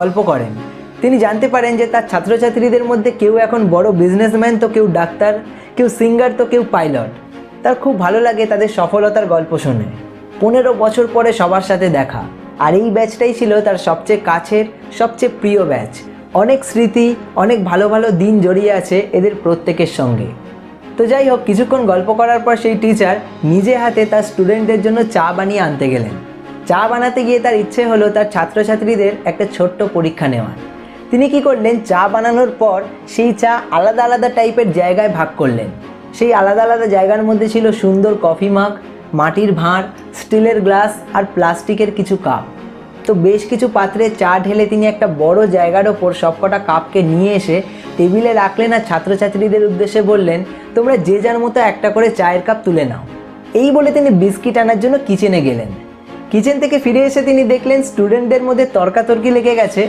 গল্প করেন। তিনি জানতে পারেন যে তার ছাত্রছাত্রীদের মধ্যে কেউ এখন বড় বিজনেসম্যান, তো কেউ ডাক্তার, কেউ সিঙ্গার, তো কেউ পাইলট। তার খুব ভালো লাগে তাদের সফলতার গল্প শুনে। 15 বছর পরে সবার সাথে দেখা, আর এই ব্যাচটাই ছিল তার সবচেয়ে কাছের, সবচেয়ে প্রিয় ব্যাচ। অনেক স্মৃতি, অনেক ভালো ভালো দিন জড়িয়ে আছে এদের প্রত্যেকের সঙ্গে। তো যাই হোক, কিছুক্ষণ গল্প করার পর সেই টিচার নিজে হাতে তার স্টুডেন্টদের জন্য চা বানিয়ে আনতে গেলেন। চা বানাতে গিয়ে তার ইচ্ছে হলো তার ছাত্রছাত্রীদের একটা ছোট্ট পরীক্ষা নেওয়ার। তিনি কি করলেন, চা বানানোর পর সেই চা আলাদা আলাদা টাইপের জায়গায় ভাগ করলেন। সেই আলাদা আলাদা জায়গার মধ্যে ছিল সুন্দর কফি মাগ, মাটির ভাঁড়, স্টিলের গ্লাস আর প্লাস্টিকের কিছু কাপ। তো বেশ কিছু পাত্রে চা ঢেলে তিনি একটা বড় জায়গার ওপর সবকটা কাপকে নিয়ে এসে টেবিলে রাখলেন আর ছাত্রছাত্রীদের উদ্দেশ্যে বললেন, তোমরা যে যার মতো একটা করে চায়ের কাপ তুলে নাও। এই বলে তিনি বিস্কিট আনার জন্য কিচেনে গেলেন। কিচেন থেকে ফিরে এসে তিনি দেখলেন স্টুডেন্টদের মধ্যে তর্কাতর্কি লেগে গেছে